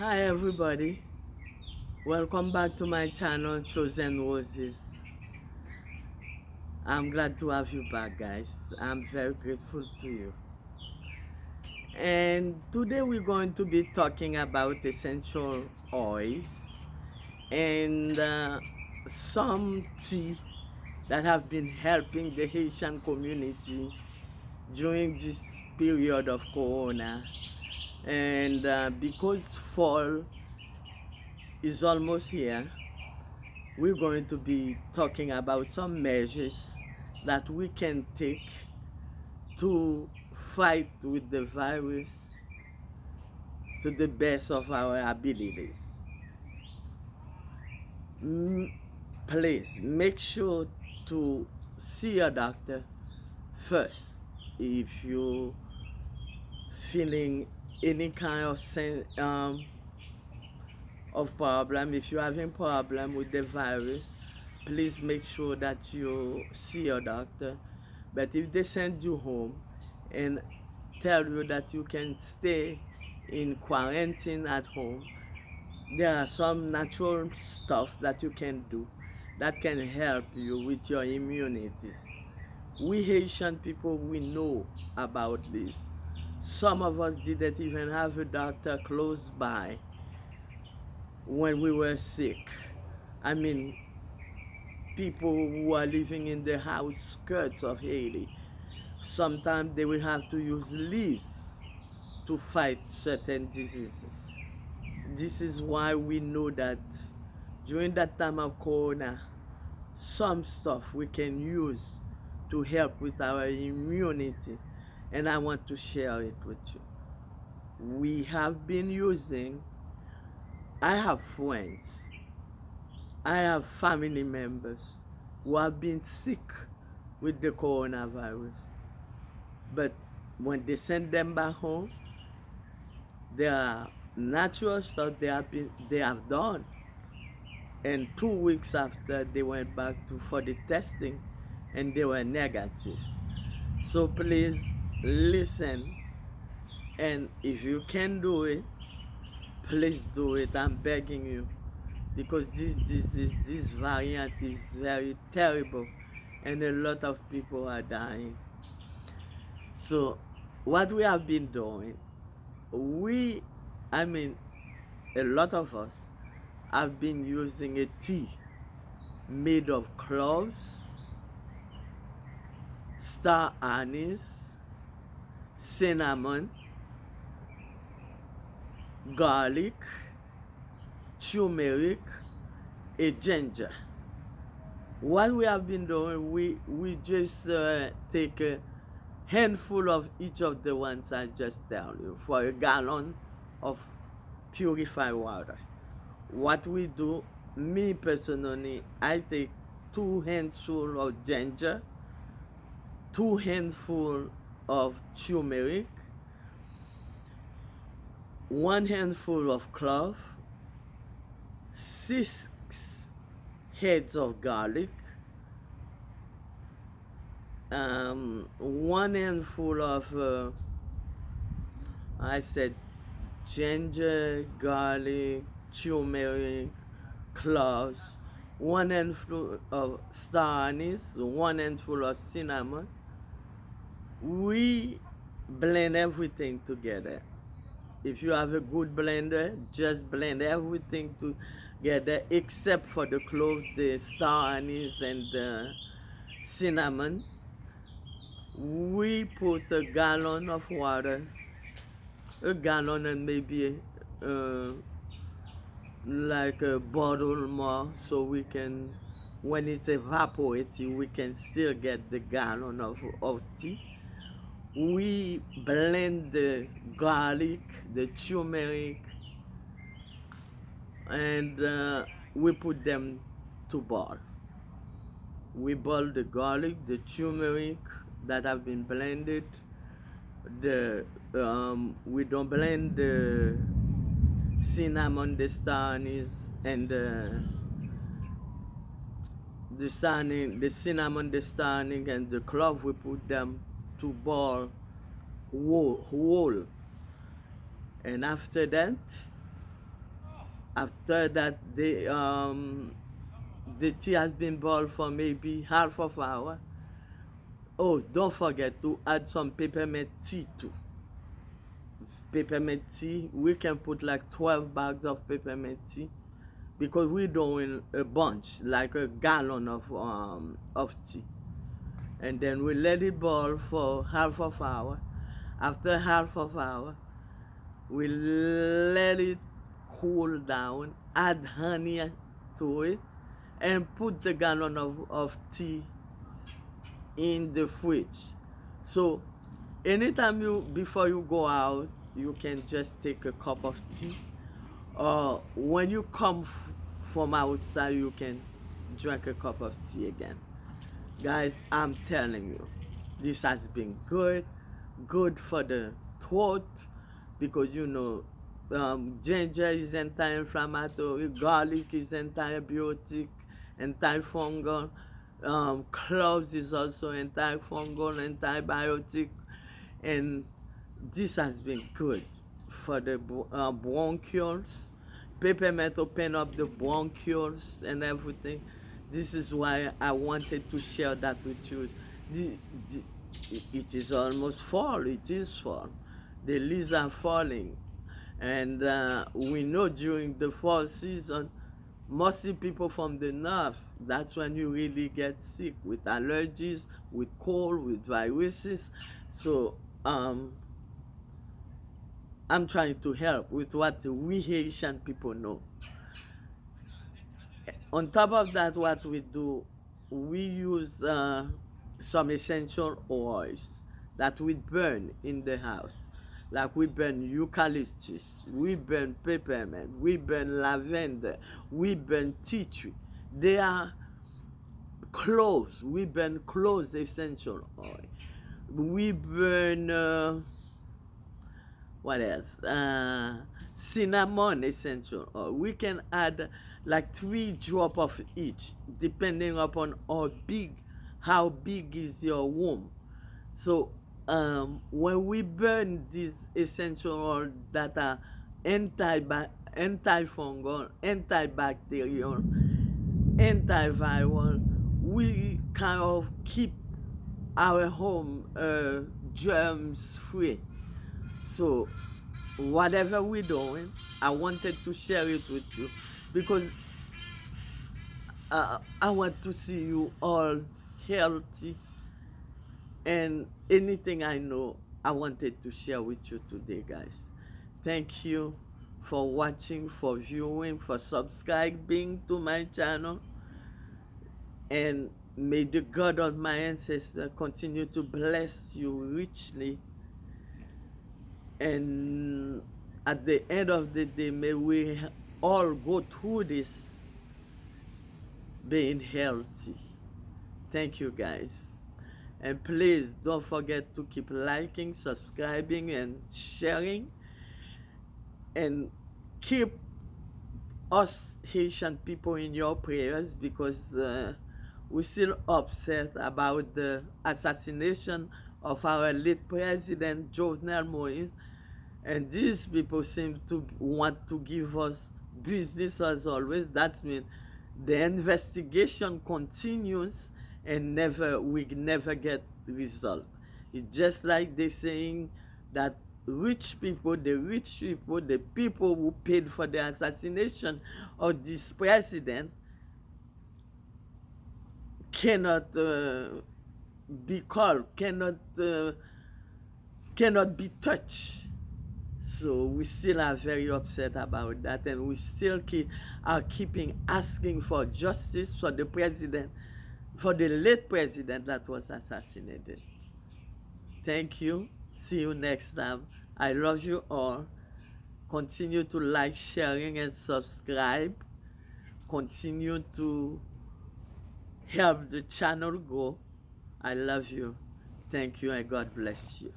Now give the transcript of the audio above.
Hi everybody, welcome back to my channel Chosen Roses. I'm glad to have you back, guys. I'm very grateful to you. And today we're going to be talking about essential oils and some tea that have been helping the Haitian community during this period of Corona. And because fall is almost here, we're going to be talking about some measures that we can take to fight with the virus to the best of our abilities. Please make sure to see a doctor first if you feeling any kind of problem. If you're having problem with the virus, please make sure that you see your doctor. But if they send you home and tell you that you can stay in quarantine at home, there are some natural stuff that you can do that can help you with your immunity. We Haitian people, we know about this. Some of us didn't even have a doctor close by when we were sick. I mean, people who are living in the outskirts of Haiti, sometimes they will have to use leaves to fight certain diseases. This is why we know that during that time of Corona, some stuff we can use to help with our immunity, and I want to share it with you. We have been using, I have friends, I have family members who have been sick with the coronavirus. But when they send them back home, there are natural stuff they have done. And 2 weeks after, they went back for the testing and they were negative. So please listen, and if you can do it, please do it. I'm begging you, because this disease, this variant is very terrible and a lot of people are dying. So what we have been doing, I mean, a lot of us have been using a tea made of cloves, star anise, cinnamon, garlic, turmeric, and ginger. What we have been doing, we just take a handful of each of the ones I just tell you for a gallon of purified water. What we do, me personally, I take 2 handfuls of ginger, 2 handfuls of turmeric, 1 handful of clove, 6 heads of garlic, 1 handful of I said ginger, garlic, turmeric, cloves, 1 handful of star anise, 1 handful of cinnamon. We blend everything together. If you have a good blender, just blend everything together except for the cloves, the star anise, and the cinnamon. We put a gallon of water, a gallon and maybe like a bottle more, so we can, when it's evaporating, we can still get the gallon of tea. We blend the garlic, the turmeric, and we put them to boil. We boil the garlic, the turmeric that have been blended. We don't blend the cinnamon, the star anise, and the cinnamon, the star anise, and the clove. We put them to boil whole. And after that, After that, the tea has been boiled for maybe half of an hour. Oh, don't forget to add some peppermint tea too. Peppermint tea, we can put like 12 bags of peppermint tea because we're doing a bunch, like a gallon of tea. And then we let it boil for half of an hour. After half of an hour, we let it cool down, add honey to it, and put the gallon of tea in the fridge. So anytime before you go out, you can just take a cup of tea, or when you come from outside, you can drink a cup of tea again. Guys, I'm telling you, this has been good for the throat, because ginger is anti-inflammatory, garlic is antibiotic, antifungal, cloves is also antifungal, antibiotic, and this has been good for the bronchioles. Peppermint open up the bronchioles and everything. This is why I wanted to share that with you. It is almost fall. It is fall. The leaves are falling, and we know during the fall season, mostly people from the north, that's when you really get sick with allergies, with cold, with viruses. So I'm trying to help with what we Haitian people know. On top of that, what we do, we use some essential oils that we burn in the house. Like we burn eucalyptus, we burn peppermint, we burn lavender, we burn tea tree. They are cloves. We burn cloves essential oil. We burn what else? Cinnamon essential oil. We can add like 3 drops of each, depending upon how big is your womb. So when we burn these essential oils that are antifungal, antibacterial, antiviral, we kind of keep our home germs free. So whatever we're doing, I wanted to share it with you, because I want to see you all healthy, and anything I know, I wanted to share with you today, guys. Thank you for watching, for viewing, for subscribing to my channel, and may the God of my ancestors continue to bless you richly. And at the end of the day, may we all go through this being healthy. Thank you, guys. And please don't forget to keep liking, subscribing, and sharing. And keep us Haitian people in your prayers, because we're still upset about the assassination of our late president, Jovenel MOISE. And these people seem to want to give us business as always. That means the investigation continues, and we never get result. It's just like they're saying that the rich people, the people who paid for the assassination of this president, cannot be called, cannot be touched. So we still are very upset about that, and we still are keeping asking for justice for the president, for the late president that was assassinated. Thank you. See you next time. I love you all. Continue to like, sharing, and subscribe. Continue to help the channel grow. I love you. Thank you, and God bless you.